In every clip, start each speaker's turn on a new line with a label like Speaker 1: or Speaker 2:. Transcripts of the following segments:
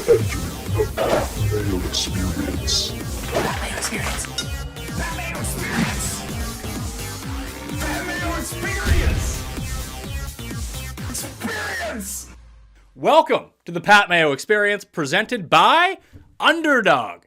Speaker 1: The Mayo Experience.
Speaker 2: That Mayo Experience. That Mayo Experience. That Mayo Experience. Experience.
Speaker 3: Welcome to the Pat Mayo Experience, presented by Underdog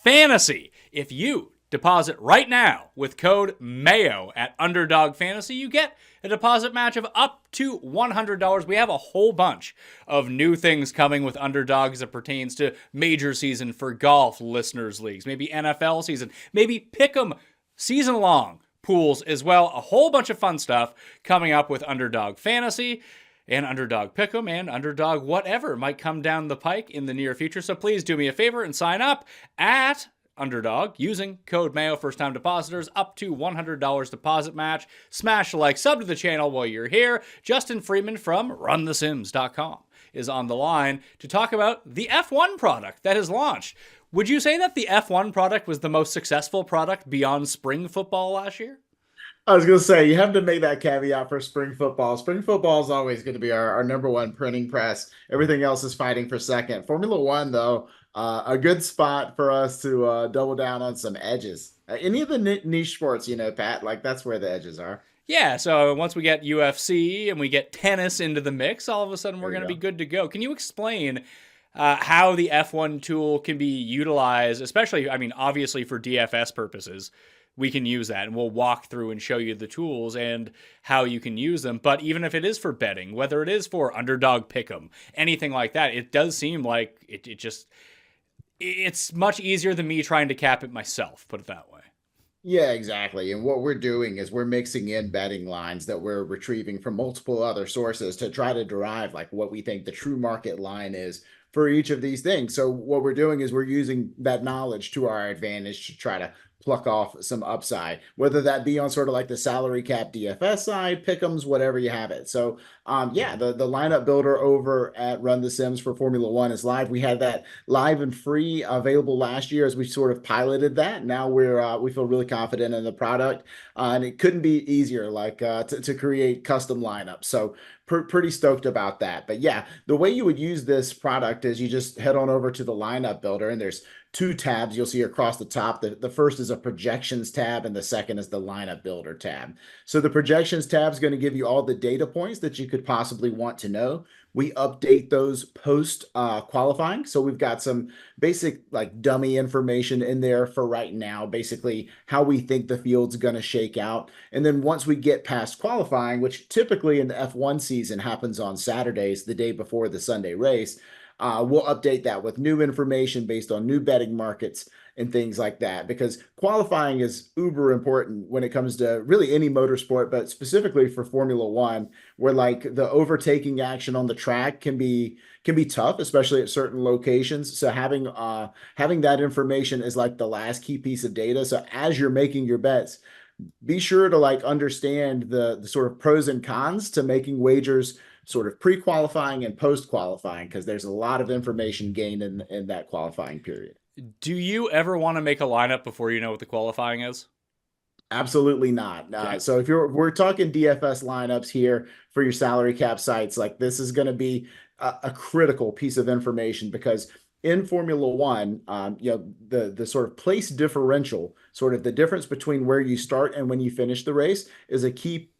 Speaker 3: Fantasy. If you deposit right now with code MAYO at Underdog Fantasy, you get a deposit match of up to $100. We have a whole bunch of new things coming with Underdog as it pertains to major season for golf, listeners leagues, maybe NFL season, maybe Pick'em season-long pools as well. A whole bunch of fun stuff coming up with Underdog Fantasy and Underdog Pick'em and Underdog whatever might come down the pike in the near future. So please do me a favor and sign up at Underdog using code MAYO. First-time depositors up to $100 deposit match. Smash a like, sub to the channel while you're here. Justin Freeman from runthesims.com is on the line to talk about the F1 product that has launched. Would you say that the F1 product was the most successful product beyond spring football last year?
Speaker 4: I was going to say, you have to make that caveat for spring football. Spring football is always going to be our number one printing press. Everything else is fighting for second. Formula One, though, a good spot for us to double down on some edges. Any of the niche sports, Pat, like that's where the edges are.
Speaker 3: Yeah, so once we get UFC and we get tennis into the mix, all of a sudden we're going to be good to go. Can you explain how the F1 tool can be utilized, especially, obviously for DFS purposes? We can use that, and we'll walk through and show you the tools and how you can use them. But even if it is for betting, whether it is for Underdog Pick'em, anything like that, it does seem like it's much easier than me trying to cap it myself, put it that way.
Speaker 4: Yeah, exactly. And what we're doing is we're mixing in betting lines that we're retrieving from multiple other sources to try to derive like what we think the true market line is for each of these things. So what we're doing is we're using that knowledge to our advantage to try to pluck off some upside, whether that be on sort of like the salary cap DFS side, pick'ems, whatever you have it. So the lineup builder over at Run the Sims for Formula One is live. We had that live and free available last year as we sort of piloted that. Now we feel really confident in the product, and it couldn't be easier to create custom lineups. So pretty stoked about that. But yeah, the way you would use this product is you just head on over to the lineup builder, and there's two tabs you'll see across the top. The first is a projections tab, and the second is the lineup builder tab. So the projections tab is going to give you all the data points that you could possibly want to know. We update those post qualifying. So we've got some basic like dummy information in there for right now, basically how we think the field's going to shake out. And then once we get past qualifying, which typically in the F1 season happens on Saturdays, the day before the Sunday race, we'll update that with new information based on new betting markets and things like that, because qualifying is uber important when it comes to really any motorsport, but specifically for Formula One, where like the overtaking action on the track can be tough, especially at certain locations. So having that information is like the last key piece of data. So as you're making your bets, be sure to like understand the sort of pros and cons to making wagers sort of pre-qualifying and post-qualifying, because there's a lot of information gained in that qualifying period.
Speaker 3: Do you ever want to make a lineup before you know what the qualifying is?
Speaker 4: Absolutely not.
Speaker 3: Okay.
Speaker 4: So if we're talking DFS lineups here for your salary cap sites, like this is going to be a critical piece of information, because in Formula One, the sort of place differential, sort of the difference between where you start and when you finish the race, is a key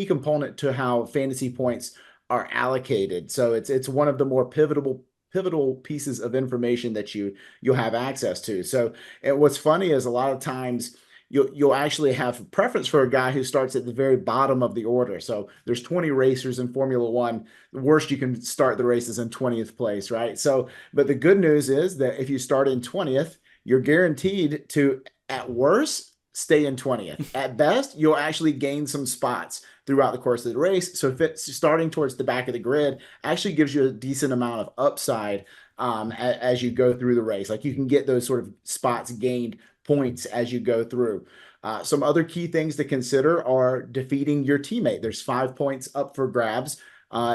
Speaker 4: component to how fantasy points are allocated. So it's one of the more pivotal pieces of information that you'll have access to. So what's funny is a lot of times you'll actually have a preference for a guy who starts at the very bottom of the order. So there's 20 racers in Formula One. The worst you can start the race is in 20th place, right? So, but the good news is that if you start in 20th, you're guaranteed to, at worst, stay in 20th. At best, you'll actually gain some spots throughout the course of the race. So if it's starting towards the back of the grid, actually gives you a decent amount of upside as you go through the race. Like you can get those sort of spots gained points as you go through. Some other key things to consider are defeating your teammate. There's 5 points up for grabs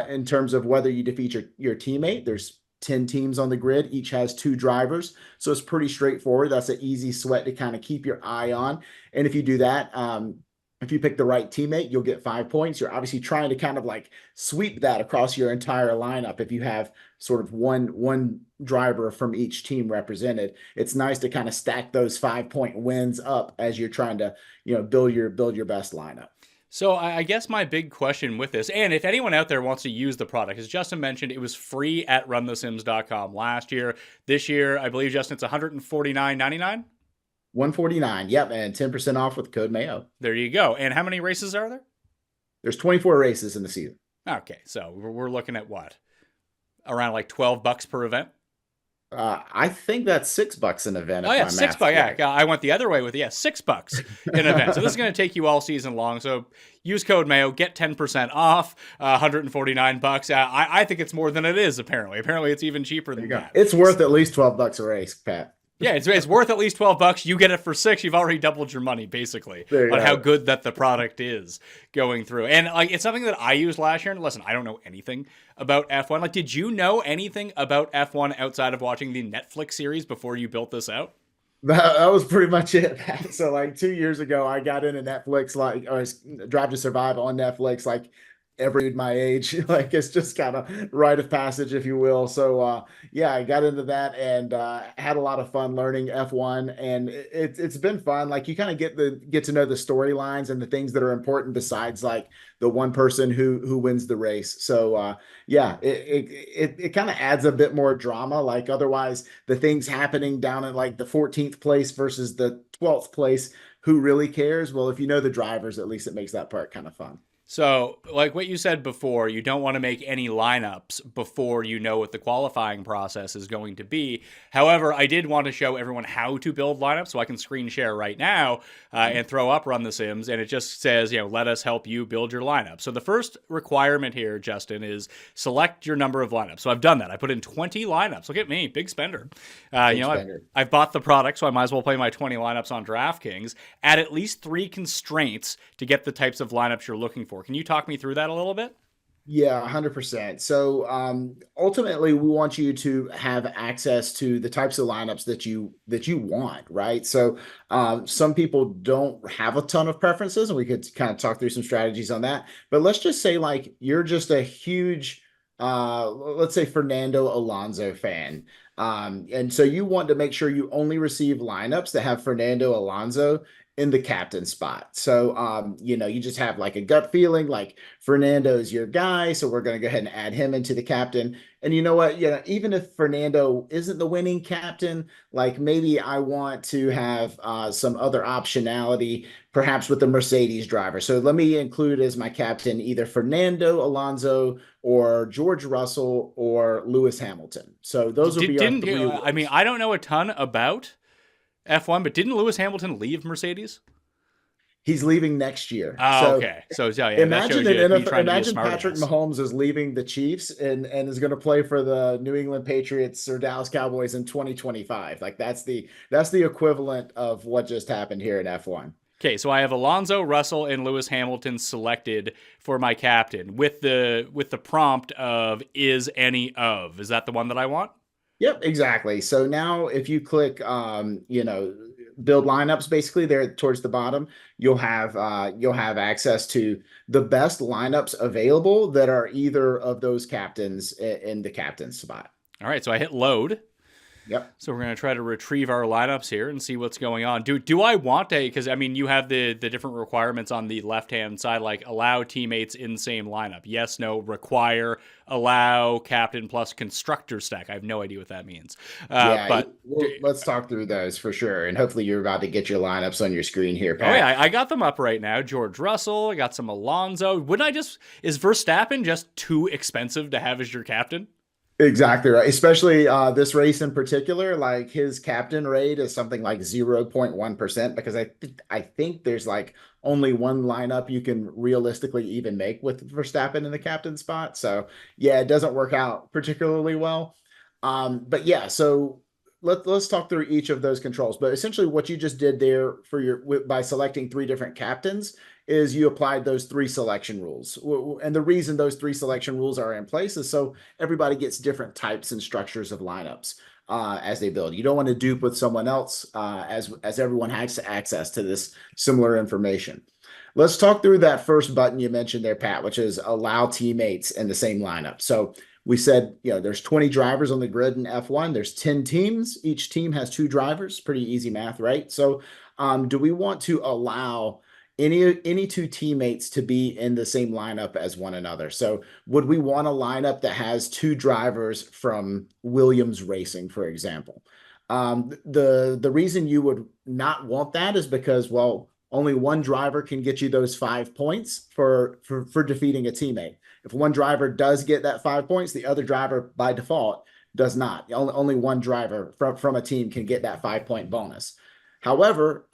Speaker 4: in terms of whether you defeat your teammate. There's 10 teams on the grid. Each has 2 drivers. So it's pretty straightforward. That's an easy sweat to kind of keep your eye on. And if you do that, If you pick the right teammate, you'll get 5 points. You're obviously trying to kind of like sweep that across your entire lineup. If you have sort of one driver from each team represented, it's nice to kind of stack those 5 point wins up as you're trying to, build your best lineup.
Speaker 3: So I guess my big question with this, and if anyone out there wants to use the product, as Justin mentioned, it was free at runthesims.com last year. This year, I believe, Justin, it's $149.99.
Speaker 4: 149. Yep. And 10% off with code Mayo.
Speaker 3: There you go. And how many races are there?
Speaker 4: There's 24 races in the season.
Speaker 3: Okay. So we're looking at what? Around like $12 per event?
Speaker 4: I think that's $6 an event.
Speaker 3: Oh yeah, $6. Yeah, I went the other way with $6 an event. So this is going to take you all season long. So use code Mayo, get 10% off, $149. I think it's more than it is. Apparently it's even cheaper than that.
Speaker 4: It's worth at least $12 a race, Pat.
Speaker 3: Yeah, it's worth at least $12. You get it for $6. You've already doubled your money, basically, on how good that the product is going through. And like, it's something that I used last year. And listen, I don't know anything about F1. Like, did you know anything about F1 outside of watching the Netflix series before you built this out?
Speaker 4: That was pretty much it. So like 2 years ago, I got into Netflix, or Drive to Survive on Netflix, like every my age. Like it's just kind of rite of passage, if you will. So yeah, I got into that and had a lot of fun learning F1, and it's been fun. Like you kind of get to know the storylines and the things that are important besides like the one person who wins the race. So yeah, it kind of adds a bit more drama. Like otherwise the things happening down at like the 14th place versus the 12th place, who really cares? Well, if you know the drivers, at least it makes that part kind of fun.
Speaker 3: So, like what you said before, you don't want to make any lineups before you know what the qualifying process is going to be. However, I did want to show everyone how to build lineups, so I can screen share right now and throw up Run the Sims, and it just says, let us help you build your lineup. So the first requirement here, Justin, is select your number of lineups. So I've done that. I put in 20 lineups. Look at me, big spender. I've bought the product, so I might as well play my 20 lineups on DraftKings. Add at least 3 constraints to get the types of lineups you're looking for. Can you talk me through that a little bit?
Speaker 4: Yeah, 100%. So ultimately, we want you to have access to the types of lineups that you want, right? So some people don't have a ton of preferences, and we could kind of talk through some strategies on that. But let's just say like you're just a huge, let's say Fernando Alonso fan. And so you want to make sure you only receive lineups that have Fernando Alonso in the captain spot. So, you just have like a gut feeling like Fernando's your guy. So we're going to go ahead and add him into the captain. And you know what? Even if Fernando isn't the winning captain, like maybe I want to have some other optionality, perhaps with the Mercedes driver. So let me include as my captain either Fernando Alonso or George Russell or Lewis Hamilton. So those will be our three.
Speaker 3: I mean, I don't know a ton about F1, but didn't Lewis Hamilton leave Mercedes?
Speaker 4: He's leaving next year.
Speaker 3: Oh, okay. So yeah,
Speaker 4: imagine Patrick Mahomes is leaving the Chiefs and is going to play for the New England Patriots or Dallas Cowboys in 2025. Like that's the equivalent of what just happened here in F1.
Speaker 3: Okay, so I have Alonso, Russell, and Lewis Hamilton selected for my captain with the prompt of is any of. Is that the one that I want?
Speaker 4: Yep, exactly. So now if you click, build lineups, basically there towards the bottom, you'll have access to the best lineups available that are either of those captains in the captain spot.
Speaker 3: All right, so I hit load.
Speaker 4: Yep.
Speaker 3: So we're going to try to retrieve our lineups here and see what's going on. Do I want because I mean, you have the different requirements on the left-hand side, like allow teammates in same lineup. Yes, no, require, allow, captain plus constructor stack. I have no idea what that means.
Speaker 4: Let's talk through those for sure. And hopefully you're about to get your lineups on your screen here, Pat.
Speaker 3: Oh yeah, I got them up right now. George Russell, I got some Alonso. Is Verstappen just too expensive to have as your captain?
Speaker 4: Exactly right. Especially this race in particular, like his captain rate is something like 0.1% because I think there's like only one lineup you can realistically even make with Verstappen in the captain spot. So yeah, it doesn't work out particularly well. But yeah, so let's talk through each of those controls. But essentially what you just did there by selecting 3 different captains is you applied those 3 selection rules. And the reason those 3 selection rules are in place is so everybody gets different types and structures of lineups as they build. You don't want to dupe with someone else as everyone has access to this similar information. let's talk through that first button you mentioned there, Pat, which is allow teammates in the same lineup. So we said, there's 20 drivers on the grid in F1. There's 10 teams. Each team has 2 drivers. Pretty easy math, right? So do we want to allow any 2 teammates to be in the same lineup as one another? So would we want a lineup that has 2 drivers from Williams Racing, for example? The reason you would not want that is because, well, only one driver can get you those 5 points for defeating a teammate. If one driver does get that 5 points, the other driver by default does not. Only one driver from a team can get that 5-point bonus. However,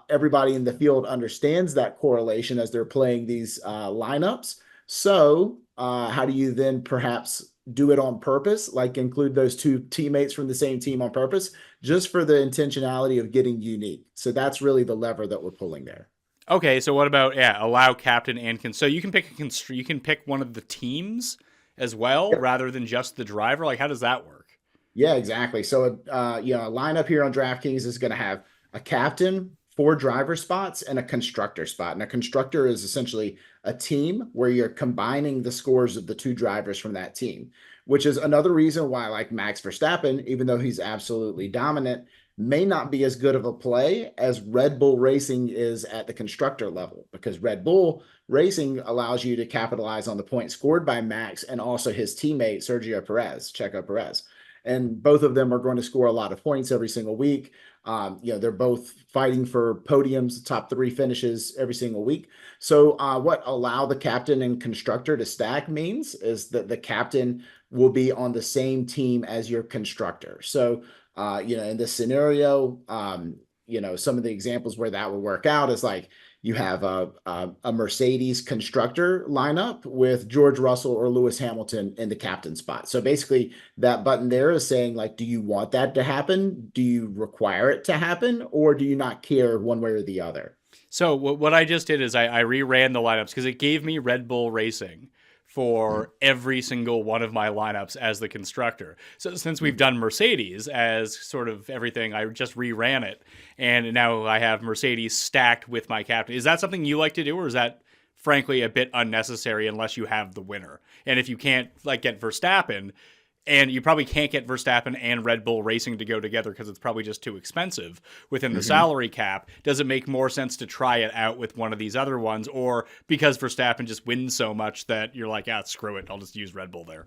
Speaker 4: everybody in the field understands that correlation as they're playing these lineups. So how do you then perhaps do it on purpose, like include those 2 teammates from the same team on purpose, just for the intentionality of getting unique? So that's really the lever that we're pulling there.
Speaker 3: Okay, so what about allow captain and so you can pick you can pick one of the teams as well,
Speaker 4: Yep.
Speaker 3: rather than just the driver. Like, how does that work?
Speaker 4: Yeah, exactly. So a lineup here on DraftKings is going to have a captain, 4 driver spots, and a constructor spot. And a constructor is essentially a team where you're combining the scores of the 2 drivers from that team, which is another reason why, like, Max Verstappen, even though he's absolutely dominant, may not be as good of a play as Red Bull Racing is at the constructor level, because Red Bull Racing allows you to capitalize on the points scored by Max and also his teammate, Checo Perez. And both of them are going to score a lot of points every single week. They're both fighting for podiums, top 3 finishes every single week. So what allow the captain and constructor to stack means is that the captain will be on the same team as your constructor. So, in this scenario, some of the examples where that will work out is like you have a Mercedes constructor lineup with George Russell or Lewis Hamilton in the captain spot. So basically that button there is saying, like, do you want that to happen? Do you require it to happen? Or do you not care one way or the other?
Speaker 3: So what I just did is I reran the lineups because it gave me Red Bull Racing for every single one of my lineups as the constructor. So since we've done Mercedes as sort of everything, I just reran it. And now I have Mercedes stacked with my captain. Is that something you like to do, or is that frankly a bit unnecessary unless you have the winner? And if you can't get Verstappen, and you probably can't get Verstappen and Red Bull Racing to go together because it's probably just too expensive within the salary cap, does it make more sense to try it out with one of these other ones? Or because Verstappen just wins so much that you're like, screw it, I'll just use Red Bull there?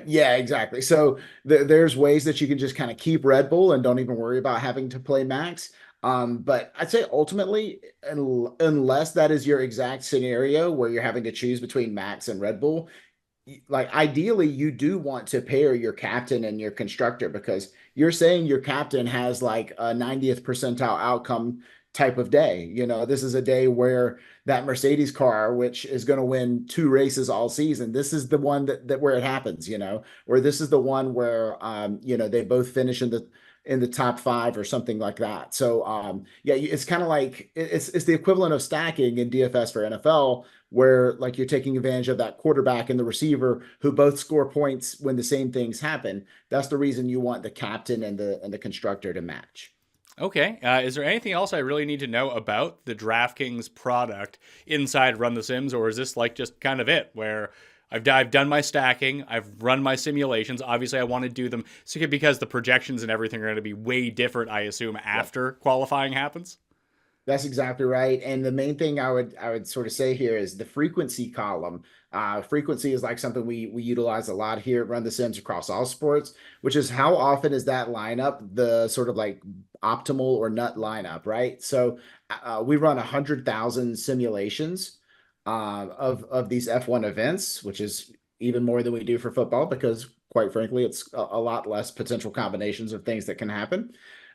Speaker 4: Yeah, exactly. So there's ways that you can just kind of keep Red Bull and don't even worry about having to play Max. But I'd say ultimately, unless that is your exact scenario where you're having to choose between Max and Red Bull, like ideally you do want to pair your captain and your constructor, because you're saying your captain has like a 90th percentile outcome type of day. This is a day where that Mercedes car, which is going to win 2 races all season, this is the one that where it happens, or this is the one where they both finish in the top 5 or something like that. So it's kind of like it's the equivalent of stacking in DFS for NFL, where like you're taking advantage of that quarterback and the receiver who both score points when the same things happen. That's the reason you want the captain and the constructor to match.
Speaker 3: Okay. Is there anything else I really need to know about the DraftKings product inside Run the Sims, or is this like just kind of it where I've done my stacking, I've run my simulations. Obviously, I want to do them because the projections and everything are going to be way different, I assume, after qualifying happens?
Speaker 4: That's exactly right. And the main thing I would sort of say here is the frequency column. Frequency is like something we utilize a lot here at Run the Sims across all sports, which is how often is that lineup the sort of like optimal or nut lineup, right? So we run 100,000 simulations of these F1 events, which is even more than we do for football, because quite frankly, it's a lot less potential combinations of things that can happen.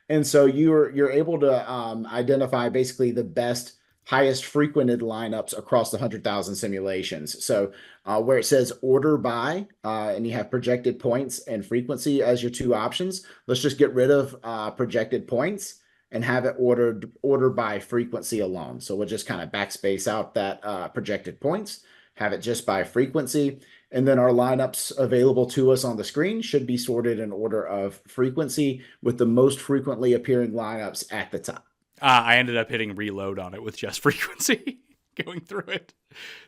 Speaker 4: And so you're able to identify basically the best, highest frequented lineups across the 100,000 simulations. So where it says order by, and you have projected points and frequency as your 2 options, let's just get rid of projected points and have it order by frequency alone. So we'll just kind of backspace out that projected points, have it just by frequency. And then our lineups available to us on the screen should be sorted in order of frequency, with the most frequently appearing lineups at the top.
Speaker 3: I ended up hitting reload on it with just frequency. going through it.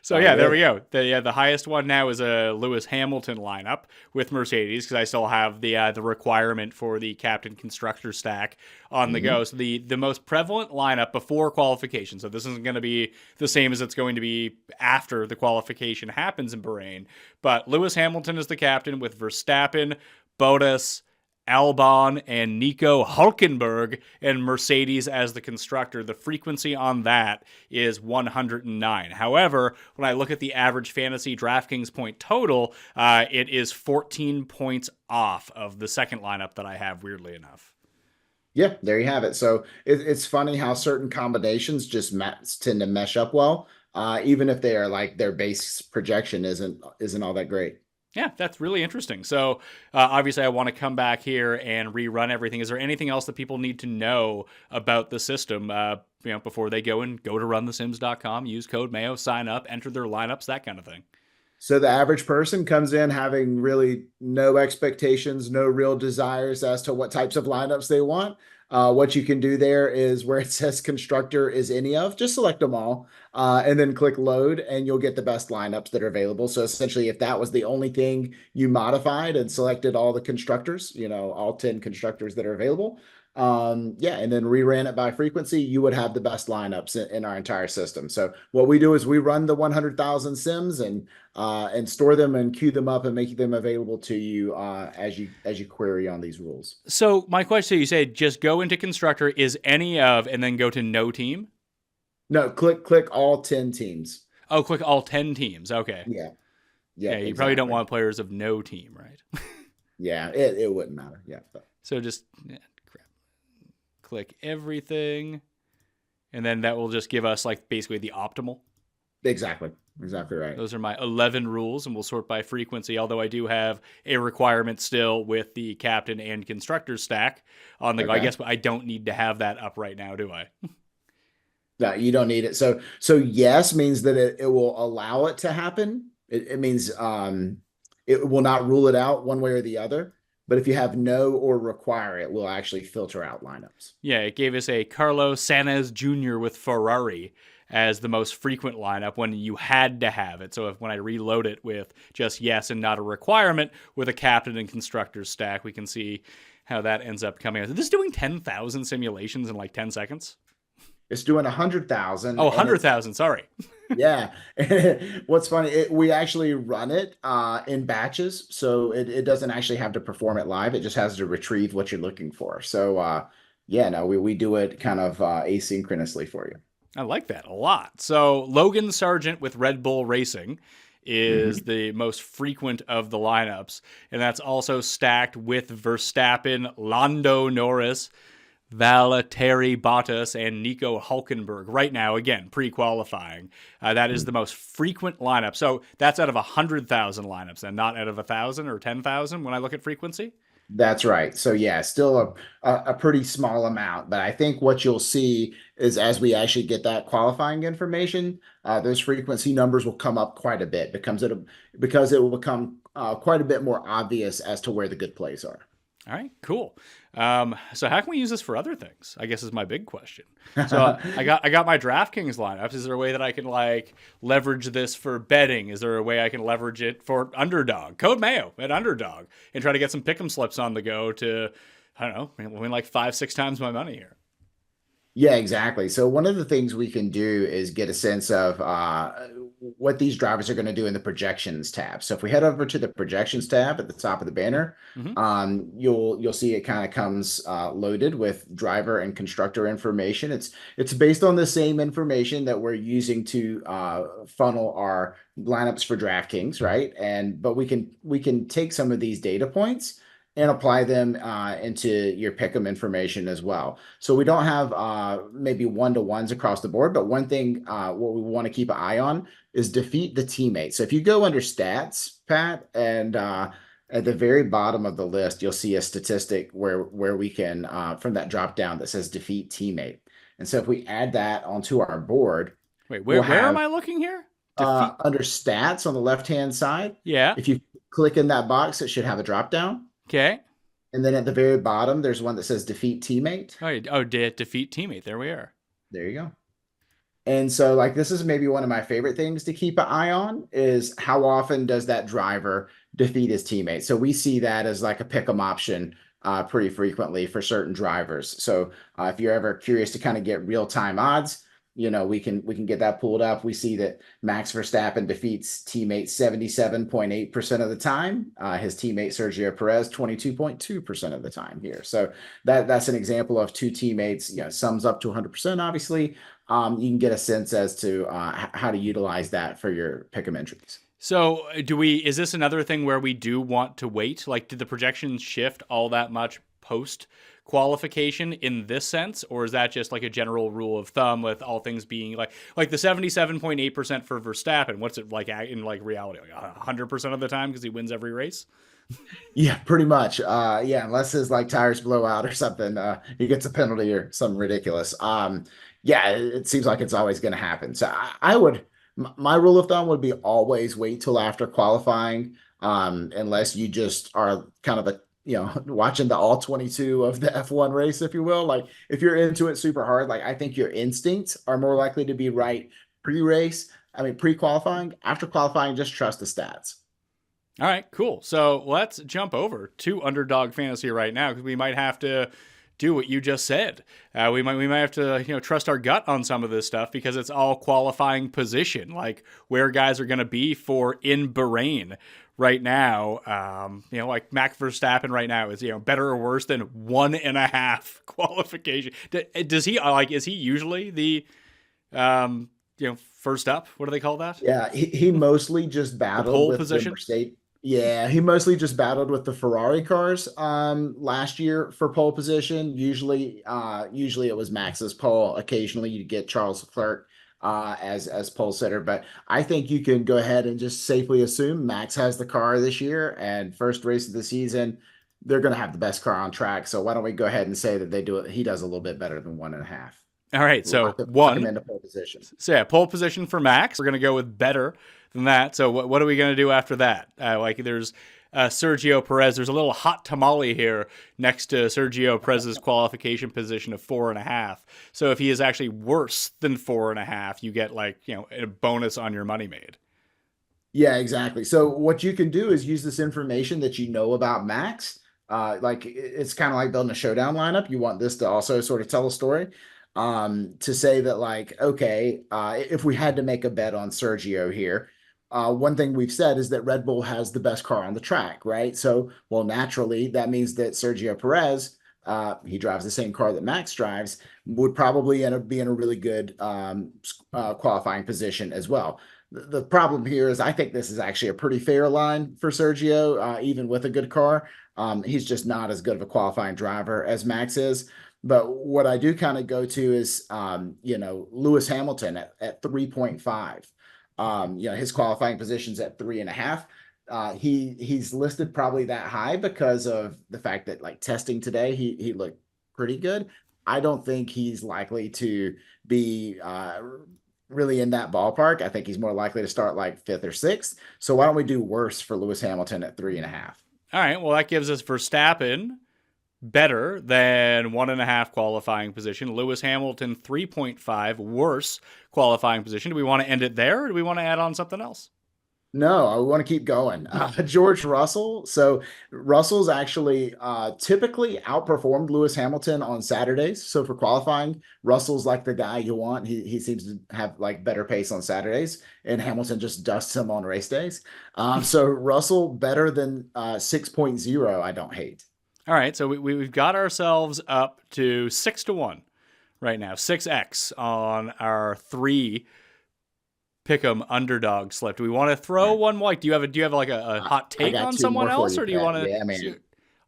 Speaker 3: So yeah, there we go. The highest one now is a Lewis Hamilton lineup with Mercedes, because I still have the requirement for the captain constructor stack on the go. So the most prevalent lineup before qualification. So this isn't going to be the same as it's going to be after the qualification happens in Bahrain. But Lewis Hamilton is the captain with Verstappen, Bottas, Albon, and Nico Hulkenberg, and Mercedes as the constructor. The frequency on that is 109. However, when I look at the average fantasy DraftKings point total, it is 14 points off of the second lineup that I have, weirdly enough.
Speaker 4: Yeah, there you have it. So it's funny how certain combinations just tend to mesh up well, even if they are like their base projection isn't all that great.
Speaker 3: Yeah, that's really interesting. So obviously I want to come back here and rerun everything. Is there anything else that people need to know about the system before they go to runthesims.com, use code Mayo, sign up, enter their lineups, that kind of thing?
Speaker 4: So the average person comes in having really no expectations, no real desires as to what types of lineups they want. What you can do there is where it says constructor is any of, just select them all and then click load, and you'll get the best lineups that are available. So essentially, if that was the only thing you modified and selected all the constructors, all 10 constructors that are available, and then reran it by frequency, you would have the best lineups in our entire system. So what we do is we run the 100,000 sims and store them and queue them up and make them available to you as you query on these rules.
Speaker 3: So my question, you say just go into constructor is any of, and then go to no team?
Speaker 4: No, click all 10 teams.
Speaker 3: Oh, click all 10 teams. Okay.
Speaker 4: Yeah.
Speaker 3: You
Speaker 4: exactly.
Speaker 3: probably don't want players of no team, right?
Speaker 4: Yeah, it wouldn't matter. Yeah.
Speaker 3: So just click everything, and then that will just give us like basically the optimal.
Speaker 4: Exactly right.
Speaker 3: Those are my 11 rules, and we'll sort by frequency, although I do have a requirement still with the captain and constructor stack on the go. I guess I don't need to have that up right now, do I?
Speaker 4: No, you don't need it. So yes means that it will allow it to happen. It means it will not rule it out one way or the other. But if you have no or require, it will actually filter out lineups. Yeah,
Speaker 3: it gave us a Carlos Sainz Jr. with Ferrari as the most frequent lineup when you had to have it. So when I reload it with just yes and not a requirement with a captain and constructor stack, we can see how that ends up coming out. Is this doing 10,000 simulations in like 10 seconds?
Speaker 4: It's doing 100,000.
Speaker 3: Oh, 100,000. Sorry.
Speaker 4: Yeah. What's funny, we actually run it in batches. So it doesn't actually have to perform it live. It just has to retrieve what you're looking for. So we do it kind of asynchronously for you.
Speaker 3: I like that a lot. So Logan Sargent with Red Bull Racing is the most frequent of the lineups. And that's also stacked with Verstappen, Lando Norris, Valtteri Bottas, and Nico Hulkenberg right now, again, pre-qualifying. That is the most frequent lineup. So that's out of 100,000 lineups and not out of 1,000 or 10,000 when I look at frequency?
Speaker 4: That's right. So yeah, still a pretty small amount. But I think what you'll see is as we actually get that qualifying information, those frequency numbers will come up quite a bit because it will become quite a bit more obvious as to where the good plays are.
Speaker 3: All right, cool. So how can we use this for other things? I guess is my big question. So I got my DraftKings lineups. Is there a way that I can like leverage this for betting? Is there a way I can leverage it for Underdog? Code Mayo at Underdog and try to get some pick'em slips on the go to, I don't know, win like 5-6 times my money here.
Speaker 4: Yeah, exactly. So one of the things we can do is get a sense of what these drivers are going to do in the projections tab. So if we head over to the projections tab at the top of the banner, you'll see it kind of comes loaded with driver and constructor information. It's based on the same information that we're using to funnel our lineups for DraftKings, right? But we can take some of these data points and apply them into your pick'em information as well. So we don't have maybe one-to-ones across the board, but one thing what we want to keep an eye on is defeat the teammate. So if you go under stats, Pat, and at the very bottom of the list, you'll see a statistic where we can, from that drop down that says defeat teammate. And so if we add that onto our board.
Speaker 3: Wait, where am I looking here?
Speaker 4: Under stats on the left-hand side.
Speaker 3: Yeah.
Speaker 4: If you click in that box, it should have a drop down.
Speaker 3: Okay.
Speaker 4: And then at the very bottom, there's one that says defeat teammate.
Speaker 3: Oh, defeat teammate. There we are.
Speaker 4: There you go. And so like this is maybe one of my favorite things to keep an eye on is how often does that driver defeat his teammate. So we see that as like a pick 'em option pretty frequently for certain drivers. So if you're ever curious to kind of get real time odds, we can get that pulled up. We see that Max Verstappen defeats teammate 77.8% of the time. His teammate Sergio Perez 22.2% of the time here. So that's an example of two teammates. Sums up to 100%. Obviously, you can get a sense as to how to utilize that for your pick'em entries.
Speaker 3: So is this another thing where we do want to wait? Like, did the projections shift all that much post qualification in this sense? Or is that just like a general rule of thumb with all things being like the 77.8% for Verstappen? What's it like in like reality? Like 100% of the time because he wins every race?
Speaker 4: Yeah, pretty much. Unless his like tires blow out or something, he gets a penalty or something ridiculous. Yeah, it seems like it's always going to happen. So I would, my rule of thumb would be always wait till after qualifying, unless you just are kind of watching the all 22 of the F1 race, if you will. Like if you're into it super hard, like I think your instincts are more likely to be right pre-race. I mean, pre-qualifying. After qualifying, just trust the stats.
Speaker 3: All right, cool. So let's jump over to Underdog Fantasy right now because we might have to do what you just said. We might have to trust our gut on some of this stuff because it's all qualifying position, like where guys are going to be for in Bahrain right now. Like Max Verstappen right now is better or worse than 1.5 qualification. Does he is he usually the first up? What do they call that?
Speaker 4: Yeah, he mostly just battled with
Speaker 3: position?
Speaker 4: the Mercedes. Yeah, he mostly just battled with the Ferrari cars last year for pole position. Usually it was Max's pole. Occasionally you get Charles Leclerc as pole sitter, but I think you can go ahead and just safely assume Max has the car this year and first race of the season, they're going to have the best car on track. So why don't we go ahead and say that he does a little bit better than 1.5.
Speaker 3: All right, so
Speaker 4: lock him into pole position.
Speaker 3: So yeah, pole position for Max. We're going to go with better than that. So what are we going to do after that? There's Sergio Perez. There's a little hot tamale here next to Sergio Perez's qualification position of 4.5. So if he is actually worse than 4.5, you get a bonus on your money made.
Speaker 4: Yeah, exactly. So what you can do is use this information that you know about Max. It's kind of like building a showdown lineup. You want this to also sort of tell a story. To say that if we had to make a bet on Sergio here, one thing we've said is that Red Bull has the best car on the track, right? So, well, naturally, that means that Sergio Perez, he drives the same car that Max drives, would probably end up being a really good qualifying position as well. The problem here is I think this is actually a pretty fair line for Sergio, even with a good car. He's just not as good of a qualifying driver as Max is. But what I do kind of go to is, Lewis Hamilton at 3.5. His qualifying position's at 3.5. He's listed probably that high because of the fact that testing today, he looked pretty good. I don't think he's likely to be really in that ballpark. I think he's more likely to start 5th or 6th. So why don't we do worse for Lewis Hamilton at 3.5?
Speaker 3: All right. Well, that gives us Verstappen better than 1.5 qualifying position. Lewis Hamilton 3.5 worse qualifying position. Do we want to end it there or do we want to add on something else?
Speaker 4: No, I want to keep going. George Russell. So Russell's actually typically outperformed Lewis Hamilton on Saturdays. So for qualifying, Russell's like the guy you want. He seems to have better pace on Saturdays, and Hamilton just dusts him on race days. So Russell better than 6.0. I don't hate.
Speaker 3: All right, so we've got ourselves up to 6-1 right now, 6x on our 3 pick'em underdog slip. Do we want to throw one more? Do you have a hot take on someone else, or do you want to?
Speaker 4: Yeah, man.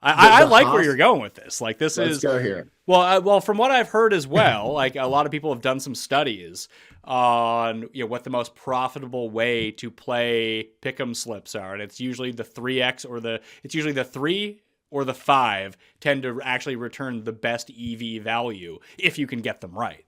Speaker 3: I like where you're going with this.
Speaker 4: Let's go here.
Speaker 3: Well, from what I've heard as well, a lot of people have done some studies on what the most profitable way to play pick'em slips are, and it's usually the 3x it's usually the 3 or the 5 tend to actually return the best EV value if you can get them right.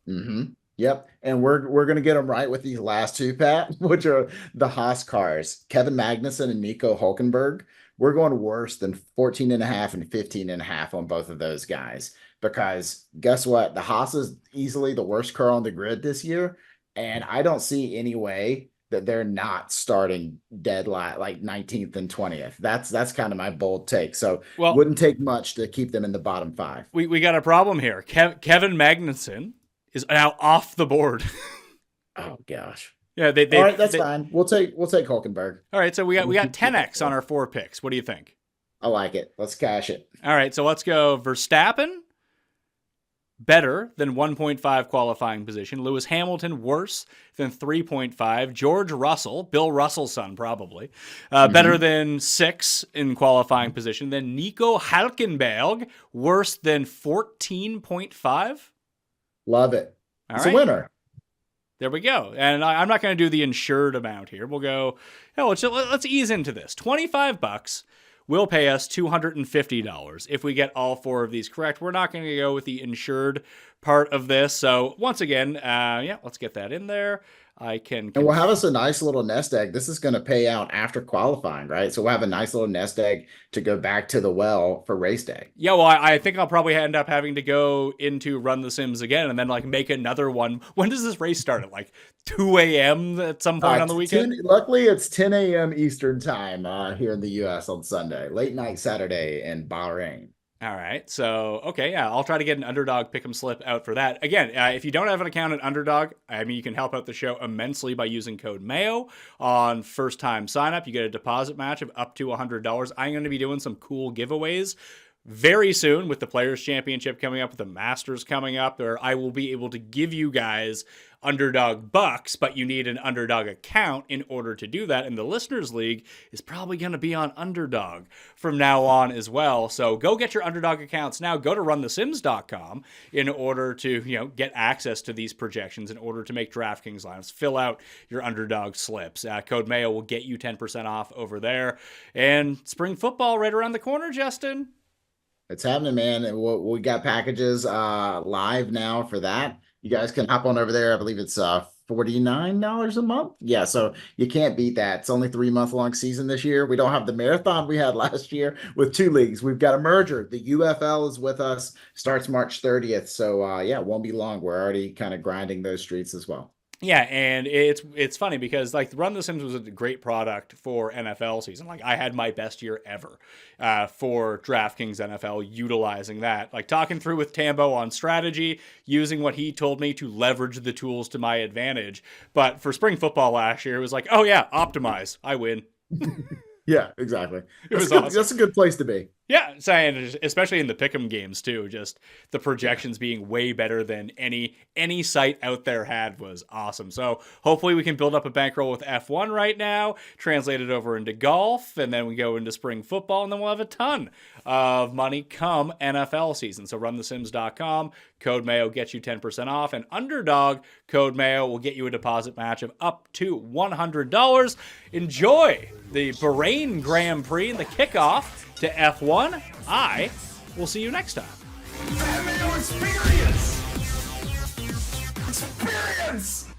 Speaker 4: Mm-hmm. Yep. And we're going to get them right with these last two, Pat, which are the Haas cars, Kevin Magnussen and Nico Hulkenberg. we're going worse than 14.5 and 15.5 on both of those guys. Because guess what? The Haas is easily the worst car on the grid this year. And I don't see any way that they're not starting dead like 19th and 20th. That's kind of my bold take. So wouldn't take much to keep them in the bottom 5.
Speaker 3: We got a problem here. Kevin Magnussen is now off the board.
Speaker 4: Oh gosh.
Speaker 3: Yeah, all
Speaker 4: right, that's fine. We'll take Hulkenberg.
Speaker 3: All right, so we got 10x on our 4 picks. What do you think?
Speaker 4: I like it. Let's cash it.
Speaker 3: All right, so let's go Verstappen, better than 1.5 qualifying position. Lewis Hamilton, worse than 3.5. George Russell, Bill Russell's son probably, better than 6 in qualifying position. Then Nico Hülkenberg, worse than 14.5.
Speaker 4: Love it. It's
Speaker 3: right.
Speaker 4: A winner.
Speaker 3: There we go. And I'm not going to do the insured amount here. We'll go, let's ease into this. $25 will pay us $250 if we get all 4 of these correct. We're not going to go with the insured part of this. So once again, let's get that in there. And
Speaker 4: we'll have us a nice little nest egg. This is going to pay out after qualifying, right? So we'll have a nice little nest egg to go back to the well for race day.
Speaker 3: Yeah, well, I think I'll probably end up having to go into Run the Sims again and then make another one. When does this race start? At 2 a.m. at some point on the weekend?
Speaker 4: Luckily, it's 10 a.m. Eastern time here in the U.S. on Sunday. Late night Saturday in Bahrain.
Speaker 3: All right. So, okay, yeah, I'll try to get an Underdog Pick'em slip out for that. Again, if you don't have an account at Underdog, you can help out the show immensely by using code MAYO on first-time sign-up. You get a deposit match of up to $100. I'm going to be doing some cool giveaways very soon with the Players' Championship coming up, with the Masters coming up, where I will be able to give you guys Underdog bucks, but you need an Underdog account in order to do that. And the Listeners League is probably going to be on Underdog from now on as well. So go get your Underdog accounts now. Go to runthesims.com in order to, get access to these projections, in order to make DraftKings lineups. Fill out your Underdog slips. Code MAYO will get you 10% off over there. And spring football right around the corner, Justin.
Speaker 4: It's happening, man. And we got packages live now for that. You guys can hop on over there. I believe it's $49 a month. Yeah, so you can't beat that. It's only 3-month-long season this year. We don't have the marathon we had last year with 2 leagues. We've got a merger. The UFL is with us. Starts March 30th. So, it won't be long. We're already kind of grinding those streets as well.
Speaker 3: Yeah, and it's funny because Run the Sims was a great product for NFL season. I had my best year ever for DraftKings NFL utilizing that. Talking through with Tambo on strategy, using what he told me to leverage the tools to my advantage. But for spring football last year, it was optimize, I win.
Speaker 4: Yeah, exactly.
Speaker 3: Awesome.
Speaker 4: That's a good place to be.
Speaker 3: Yeah, saying especially in the pick'em games too, just the projections being way better than any site out there had was awesome. So hopefully we can build up a bankroll with F1 right now, translate it over into golf, and then we go into spring football, and then we'll have a ton of money come NFL season. So runthesims.com, code MAYO gets you 10% off, and Underdog, code MAYO will get you a deposit match of up to $100. Enjoy the Bahrain Grand Prix and the kickoff to F1. I will see you next time.
Speaker 2: Mayo experience! Experience!